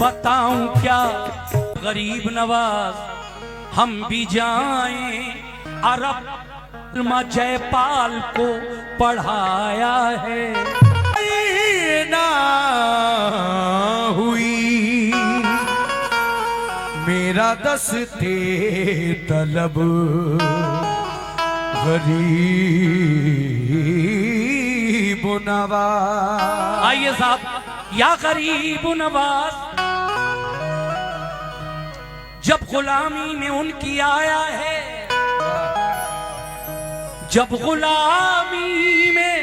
बताऊं क्या गरीब नवाज हम भी जाएं अरब जयपाल को पढ़ाया है ना हुई मेरा दस्ते तलब गरीब नवाज। आइए साहब, या गरीब नवाज जब गुलामी में उनकी आया है, जब गुलामी में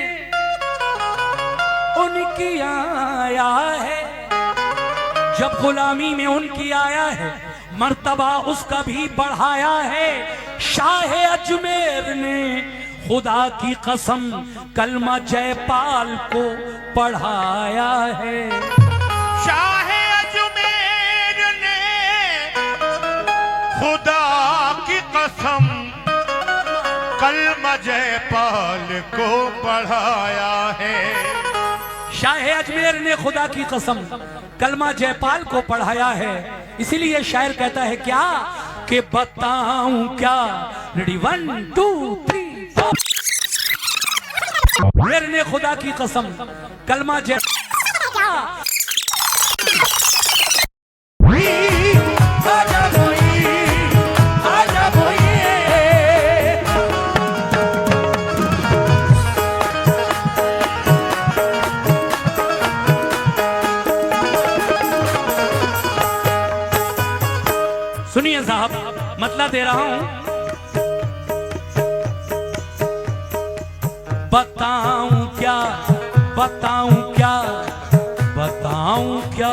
उनकी आया है, जब गुलामी में उनकी आया है, मर्तबा उसका भी बढ़ाया है। शाह अजमेर ने खुदा की कसम कलमा जयपाल को पढ़ाया है। शाह अजमेर ने खुदा की कसम कलमा जयपाल को पढ़ाया है। शाह अजमेर ने खुदा की कसम कलमा जयपाल को पढ़ाया है। इसीलिए शायर कहता है क्या कि बताऊं क्या, रेडी 1 2 3 मेरे ने खुदा की कसम कलमा जय सुनिए साहब, मतलब दे रहा हूं। बताऊं क्या, बताऊं क्या, बताऊं क्या,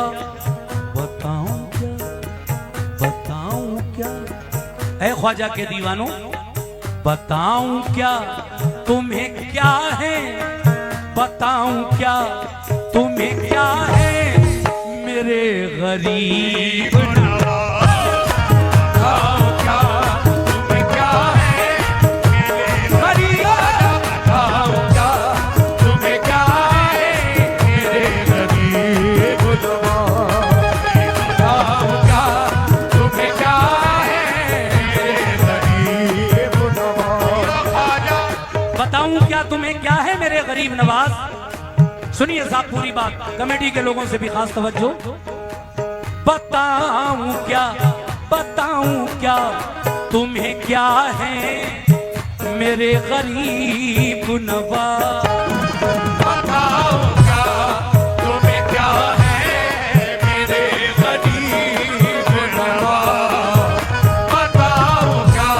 बताऊं क्या, बताऊं क्या, ऐ ख्वाजा के दीवानों, बताऊं क्या तुम्हें क्या है, बताऊं क्या तुम्हें क्या है मेरे गरीब तुम्हें क्या है मेरे गरीब नवाज। सुनिए साहब पूरी बात, कमेटी के लोगों से भी खास तवज्जो। बताऊं क्या, बताऊं क्या तुम्हें क्या है मेरे गरीब नवाज। बताओ क्या तुम्हें क्या है मेरे गरीब नवाज। बताओ क्या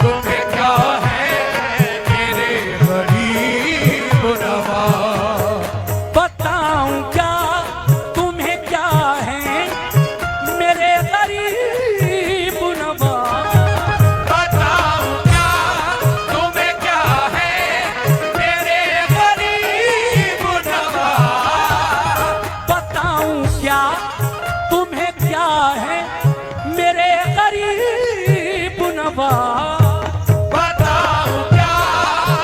तुम्हें क्या है मेरे गरीब नवाज। बताऊं क्या तुम्हें क्या है मेरे गरीब नवाज। बताओ क्या तुम्हें क्या है मेरे गरीब नवाज। बताऊं क्या तुम्हें क्या है मेरे गरीब नवाज। बताओ क्या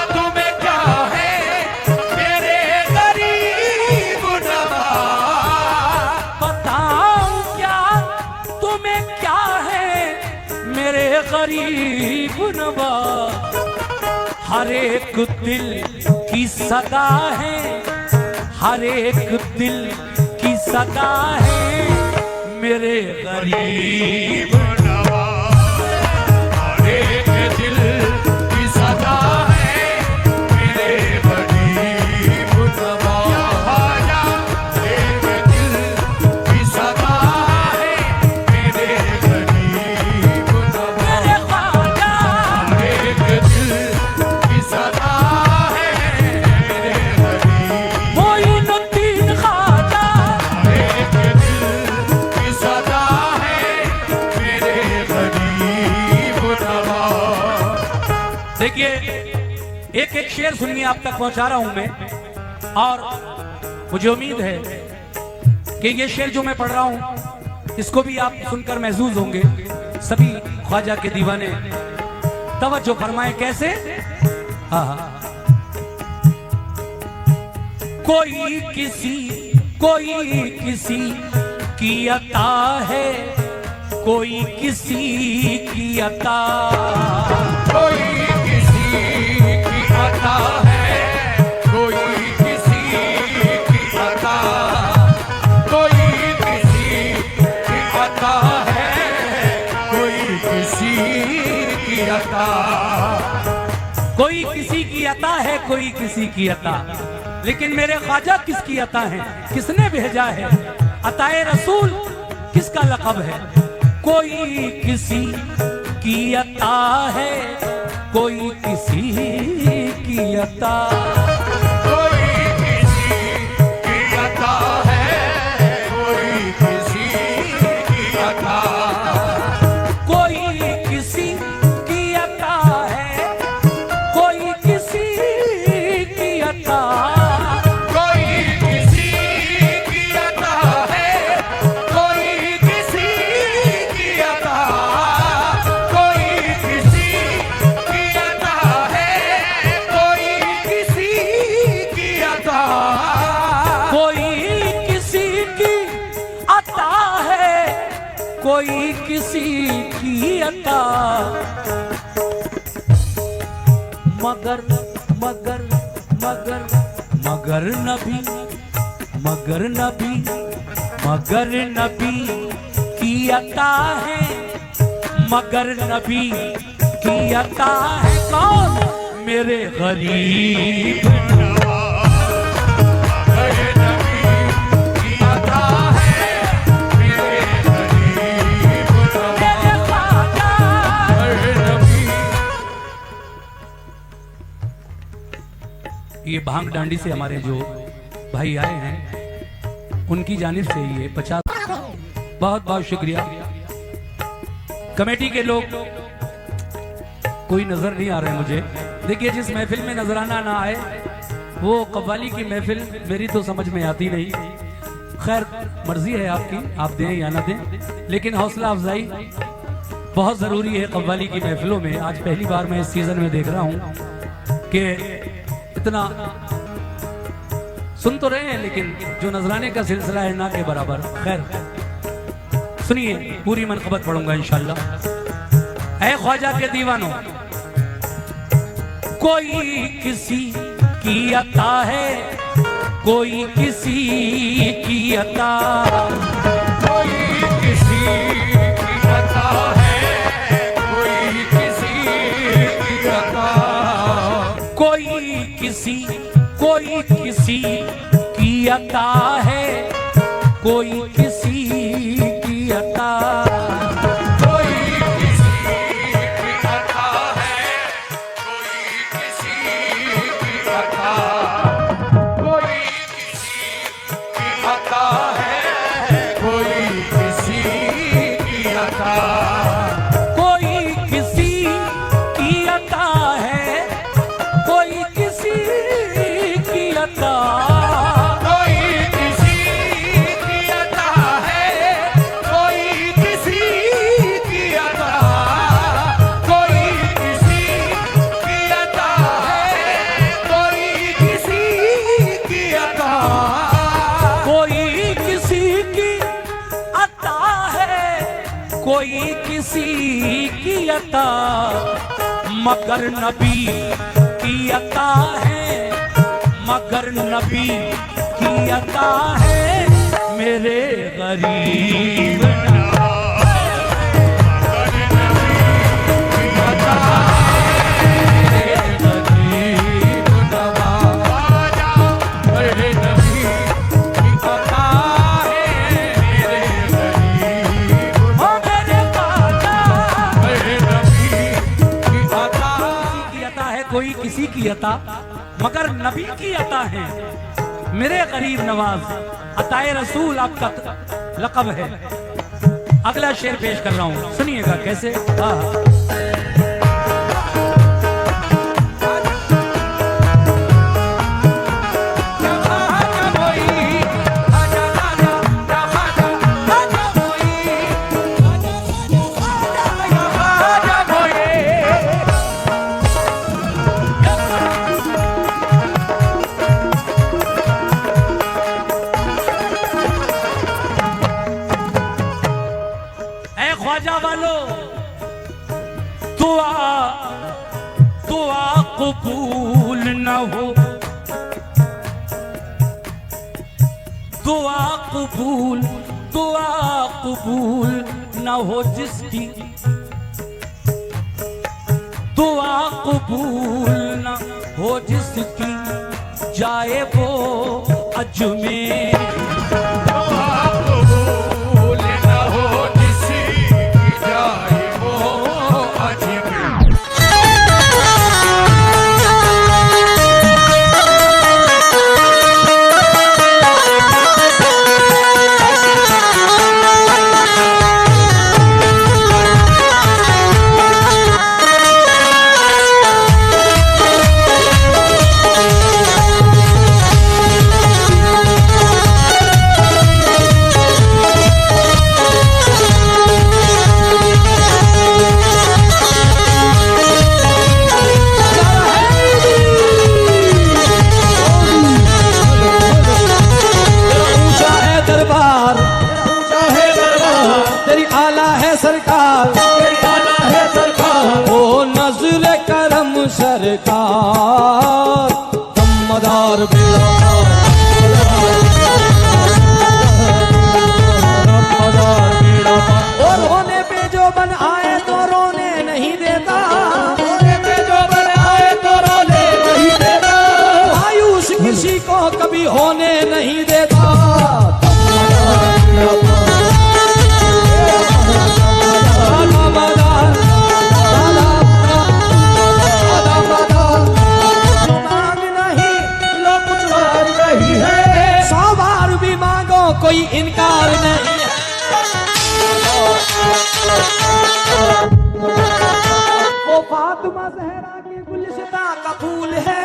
तुम्हें क्या है मेरे गरीब नवाज। बताऊं क्या तुम्हें क्या है मेरे गरीब नवाज। हर एक दिल की सदा है, हर एक दिल की सदा है मेरे गरीब हर एक दिल की सदा है मेरे गरीब नवाज। एक दिल की सदा है मेरे गरीब नवाज। मेरे ख्वाजा एक दिल की सदा है मेरे गरीब। मोइनुद्दीन ख्वाजा। एक दिल की सदा है मेरे गरीब नवाज। देखिए एक एक शेर सुनिए, आप तक पहुंचा रहा हूं मैं, और मुझे उम्मीद है कि ये शेर जो मैं पढ़ रहा हूं इसको भी आप सुनकर महसूस होंगे। सभी ख्वाजा के दीवाने तवज्जो फरमाएं। कैसे? हाँ, कोई किसी की अता है, कोई किसी की अता। कोई किसी की अता है, कोई किसी की अता, कोई किसी की अता है, कोई किसी की अता। कोई किसी की अता है, कोई किसी की अता, लेकिन मेरे ख्वाजा किसकी अता है, किसने भेजा है? अताए रसूल किसका लक़ब है? कोई किसी की अता है, कोई किसी की अता। कोई किसी की अता है, कोई किसी की अता, कोई किसी की अता है, कोई किसी की अता। कोई किसी की अता है, कोई किसी की अता, कोई किसी की अता है, कोई किसी की अता। कोई किसी की अता है, कोई किसी की अता। मगर मगर मगर मगर नबी, मगर नबी, मगर नबी की अता है, मगर नबी की अता है कौन? मेरे गरीब मेरे नबी की अता है, मेरे गरीब नवाज। मेरे ख्वाजा। मेरे नबी ये भांग डांडी से हमारे जो भाई आए हैं, उनकी जानिब से ये 50 बहुत बहुत शुक्रिया। कमेटी के लोग कोई नजर नहीं आ रहे मुझे। देखिए, जिस महफिल में नजराना ना आए वो कव्वाली की महफिल मेरी तो समझ में आती नहीं। खैर, मर्जी है आपकी, आप दें या ना दें, लेकिन हौसला अफजाई बहुत ज़रूरी है कव्वाली की महफिलों में। आज पहली बार मैं इस सीज़न में देख रहा हूँ कि इतना सुन तो रहे हैं, लेकिन जो नजराने का सिलसिला है ना के बराबर। खैर, सुनिए, पूरी मनक़बत पढ़ूंगा इंशाल्लाह। ऐ ख्वाजा के दीवानों, कोई किसी की अता है, कोई किसी की अता। कोई किसी की अता है, कोई किसी की अता, कोई किसी की अता है, कोई किसी की अता। कोई किसी की अता है, कोई किसी की अता, कोई किसी की अता है, कोई किसी की अता। कोई किसी की अता है, कोई किसी की अता। कोई किसी की अता है, कोई किसी की अता, कोई किसी की अता है, कोई किसी की अता। कोई किसी की अता है, कोई किसी की अता। मगर नबी की अता है, मगर नबी की अता है, मेरे गरीब कोई किसी की अता, मगर नबी की अता है, मेरे गरीब नवाज। अताए रसूल आपका लक़ब है। अगला शेर पेश कर रहा हूं, सुनिएगा कैसे। ख्वाजा वालों दुआ दुआ कबूल न हो, दुआ कबूल न हो जिसकी, दुआ कबूल न हो जिसकी, जाए वो अजमेर। सरकार दमदार बेड़ा और रोने पे जो बन आए तो रोने नहीं देता, रोने पे जो बन आए तो रोने नहीं देता, मायूस किसी को कभी होने नहीं देता। कोई इनकार नहीं है। वो फातिमा ज़हरा के गुलिस्ता का फूल है,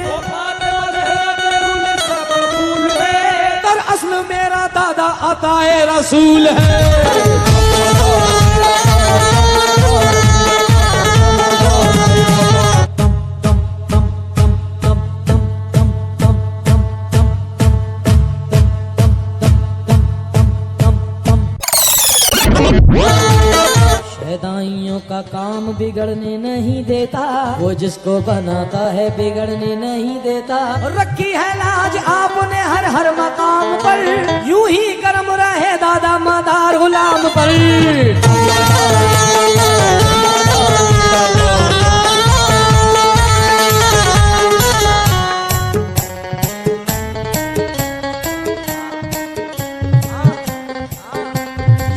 वो फातिमा ज़हरा के गुलिस्ता का फूल है, दरअसल मेरा दादा अताए रसूल है। शैतानियों का काम बिगड़ने नहीं देता, वो जिसको बनाता है बिगड़ने नहीं देता। रखी है लाज आपने हर हर मकाम पर, यूं ही करम रहे दादा मदार गुलाम पर।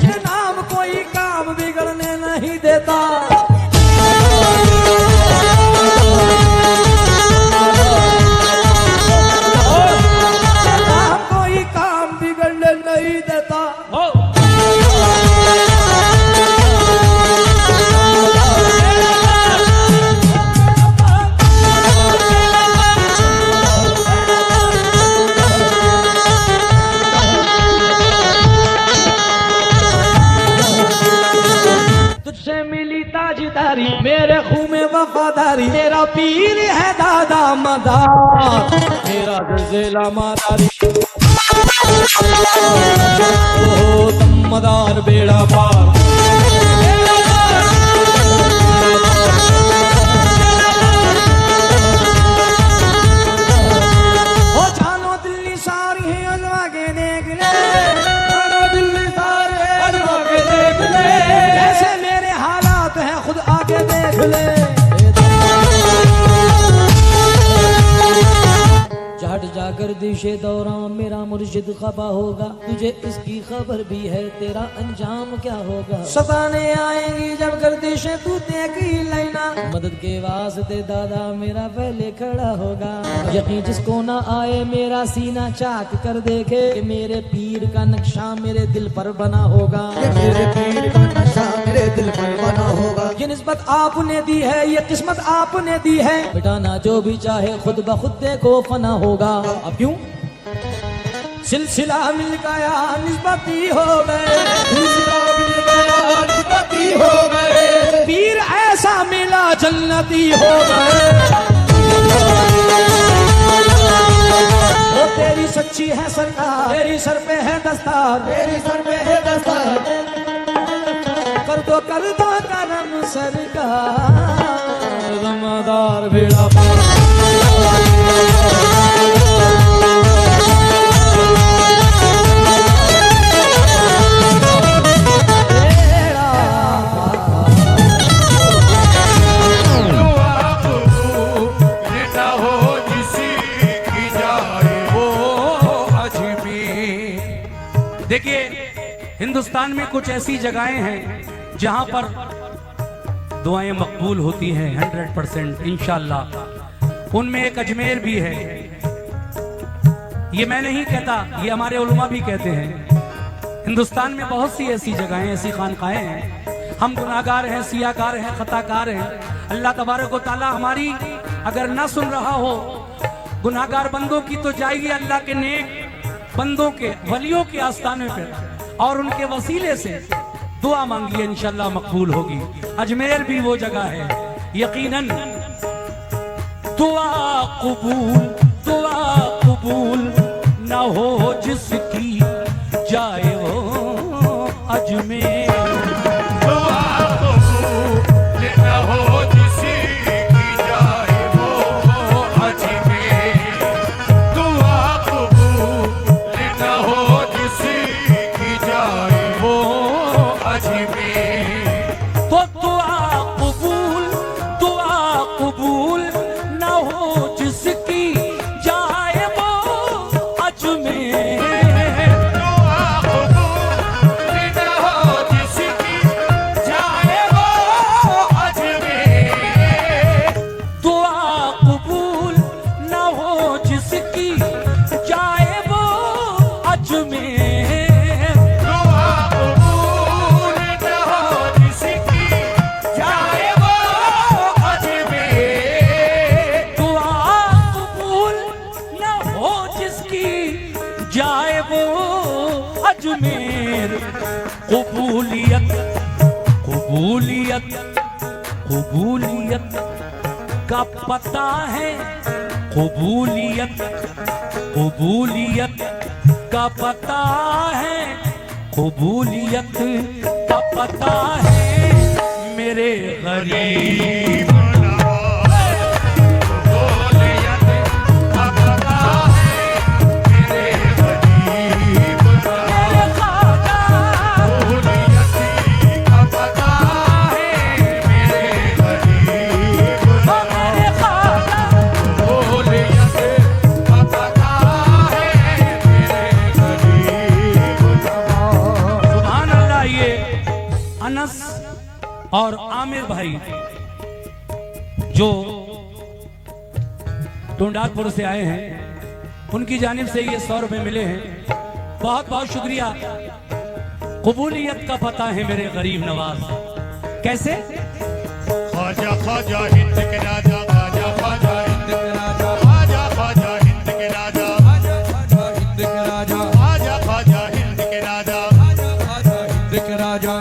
ये नाम कोई काम बिगड़ने नहीं देता। कोई काम बिगड़ने नहीं देता। तुझसे मिली ताजदारी, मेरे खून में वफादारी, मेरा पीर है दादा मदार, मेरा जज़ेला मादारी। ओ दमदार बेड़ा पार, ओ जानो दिल्ली सारी है अजवा के देख ले, जानो दिल्ली सारे अजवा के देख ले, जैसे मेरे हालात हैं खुद आके देख ले। झट जाकर दिशे दौरां मेरा मुर्शिद खफा होगा, तुझे इसकी खबर भी है तेरा अंजाम क्या होगा। सताने आएंगी जब गर्दिशें तू देखी लेना, मदद के वास्ते दादा मेरा पहले खड़ा होगा। यकीन जिसको ना आए मेरा सीना चाक कर देखे, कि मेरे पीर का नक्शा मेरे दिल पर बना होगा, मेरे पीर का नक्शा मेरे दिल पर बना होगा। ये निस्बत आपने दी है, ये किस्मत आपने दी है, मिटाना जो भी चाहे खुद ब खुद देखो फना होगा। अब क्यों सिलसिला मिल गया निस्बती हो गए, सिलसिला मिल गया निस्बती हो गए, पीर ऐसा मिला जन्नती हो गए। वो तेरी सच्ची है सरकार, तेरी सर पे है दस्तार, तेरी सर पे है दस्तार, कर तो कर दो करम सरकार रमादार बेड़ा पार देखिए, हिंदुस्तान में कुछ ऐसी जगहें हैं जहां पर दुआएं मकबूल होती हैं 100% इंशाअल्लाह। उनमें एक अजमेर भी है। ये मैं नहीं कहता, ये हमारे उलमा भी कहते हैं। हिंदुस्तान में बहुत सी ऐसी जगहें, ऐसी खानकाएं हैं। हम गुनाहगार हैं, सियाकार हैं, खताकार हैं। अल्लाह तबारक व तआला हमारी अगर ना सुन रहा हो गुनाहगार बंदों की, तो जाइए अल्लाह के नेक बंदों के, वलियों के आस्थाने पे और उनके वसीले से दुआ मांगिए, इंशाअल्लाह मकबूल होगी। अजमेर भी वो जगह है, यकीनन दुआ कबूल न हो जिसकी जाए वो अजमेर। कबूलियत का पता है, कबूलियत का पता है, कबूलियत का पता है मेरे गरीब। और आमिर भाई जो टोंडालपुर से आए हैं, उनकी जानिब से ये 100 रुपए मिले हैं। बहुत बहुत शुक्रिया। कबूलियत का पता है मेरे गरीब नवाज। कैसे? ख्वाजा ख्वाजा हिंद के राजा, ख्वाजा ख्वाजा हिंद के राजा, ख्वाजा ख्वाजा हिंद के राजा, ख्वाजा ख्वाजा हिंद के राजा, ख्वाजा ख्वाजा हिंद के राजा, ख्वाजा ख्वाजा हिंद के राजा।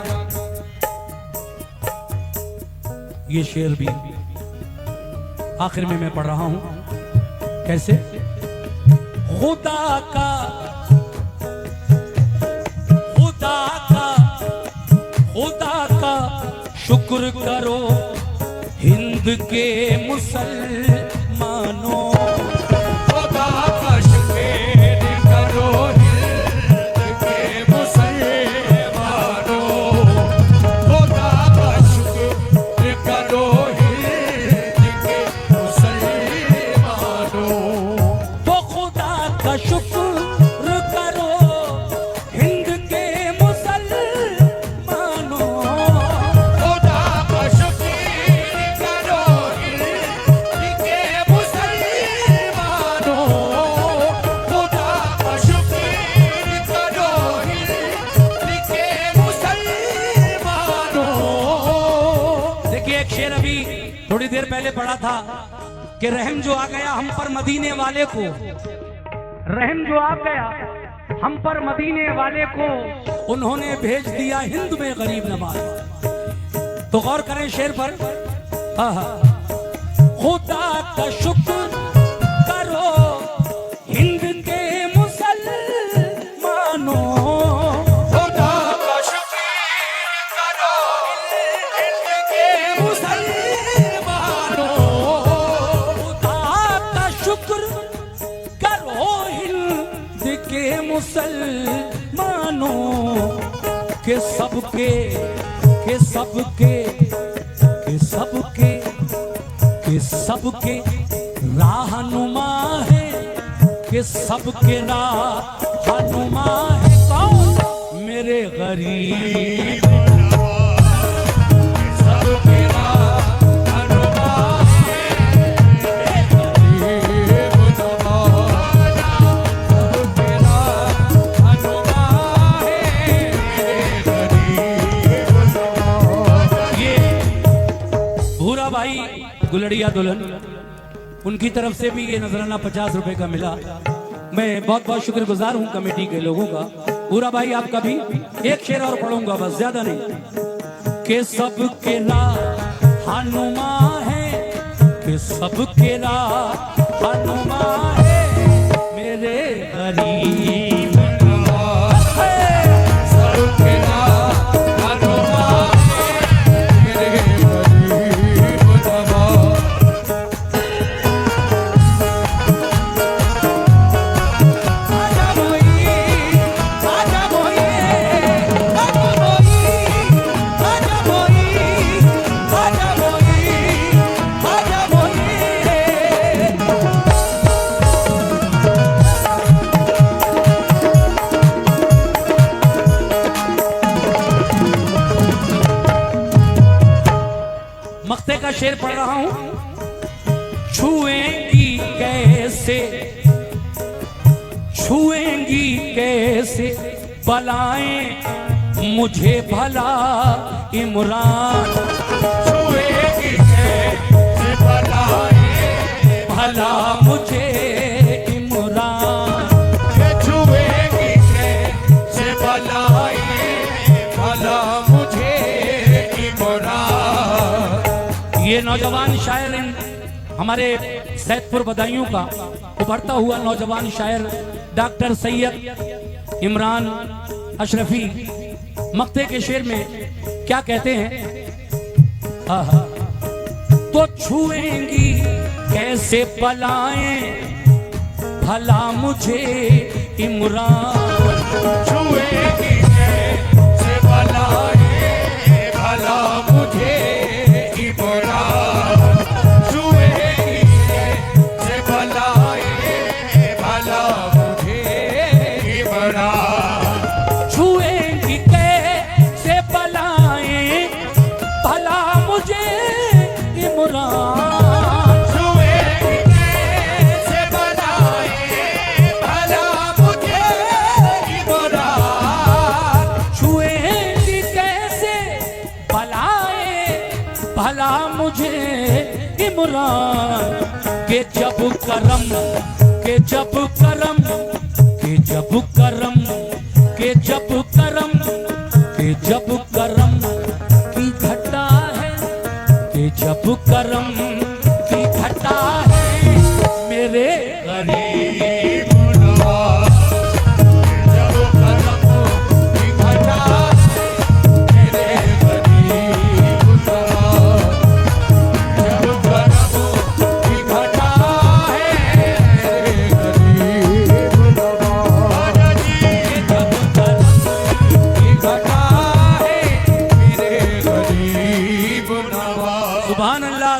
ये शेर भी आखिर में मैं पढ़ रहा हूं। कैसे? खुदा का शुक्र करो हिंद के मुसलमानों, खुदा का शुक्र करो हिंद के मुसलमानों, खुदा का शुक्र करो हिंद के मुसलमानों। तो खुदा का शुक्र करो हिंद के मुसलमानों, खुदा का शुक्र करो हिंद के मुसलमानों, खुदा का शुक्र करो हिंद के मुसलमानों। देखिए, एक शेर अभी थोड़ी देर पहले पढ़ा था कि रहम जो आ गया हम पर मदीने वाले को, रहम जो आ गया हम पर मदीने वाले को, उन्होंने भेज दिया हिंद में गरीब नवाज। तो गौर करें शेर पर। खुदा का शुक्र करो हिंद के मुसलमानों, खुदा का शुक्र करो के सबके के सबके के सबके के सबके राहनुमा है, के सबके राहनुमा है कौन? मेरे गरीब भाई गुलड़िया दुल्हन, उनकी तरफ से भी ये नजराना 50 रुपए का मिला। मैं बहुत बहुत शुक्रगुजार हूँ कमेटी के लोगों का। पूरा भाई आपका भी एक शेर और पढ़ूंगा, बस ज्यादा नहीं। के सबके राहनुमा है, के सबके राहनुमा है, मेरे गरीब सबके मक्ते का शेर पढ़ रहा हूं। छुएंगी कैसे, छुएंगी कैसे बलाएं मुझे भला इमरान, छुएंगी कैसे बलाएं भला मुझे इमरान, छुएंगी कैसे बलाएं भला मुझे इमरान। ये नौजवान शायर हमारे सैदपुर बदायूं का उभरता हुआ नौजवान शायर डॉक्टर सैयद इमरान अशरफी मक्ते के शेर में क्या कहते हैं? तो छुएंगी कैसे बलाएं भला मुझे इमरान, छुएंगी कैसे बलाएं भला मुझे के जब करम, के जब करम, के जब करम, के जब करम, के जब करम की घटा है, के जब करम की घटा है, मेरे गरीब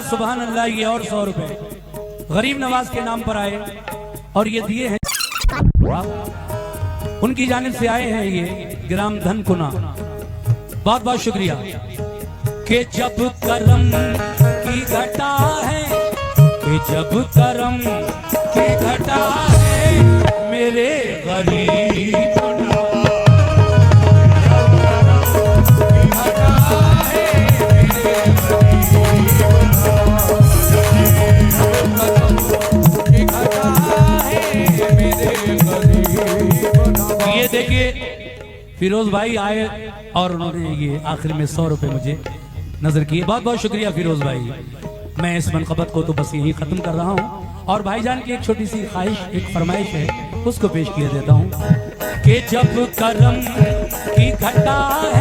सुभान अल्लाह। ये और 100 रुपए गरीब नवाज के नाम पर आए और ये दिए हैं, उनकी जानिब से आए हैं ये ग्राम धनकुना। बहुत बहुत शुक्रिया। के जब करम की घटा है, के जब करम की घटा है, मेरे गरीब ये देखिए फिरोज भाई आए और उन्होंने ये आखिर में 100 रुपए मुझे नजर किए। बहुत बहुत शुक्रिया फिरोज भाई। मैं इस मनकबत को तो बस यही खत्म कर रहा हूँ और भाईजान की एक छोटी सी ख्वाहिश, एक फरमाइश है, उसको पेश किया देता हूँ। कि जब करम की घटा है,